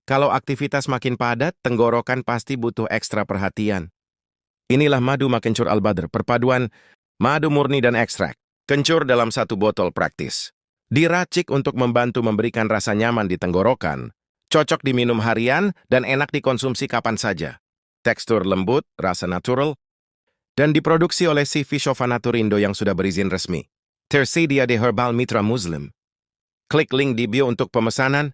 Kalau aktivitas makin padat, tenggorokan pasti butuh ekstra perhatian. Inilah madu Makencur Al-Badr, perpaduan madu murni dan ekstrak. Kencur dalam satu botol praktis. Diracik untuk membantu memberikan rasa nyaman di tenggorokan. Cocok diminum harian dan enak dikonsumsi kapan saja. Tekstur lembut, rasa natural, dan diproduksi oleh CV Shofanaturindo yang sudah berizin resmi. Tersedia di Herbal Mitra Muslim. Klik link di bio untuk pemesanan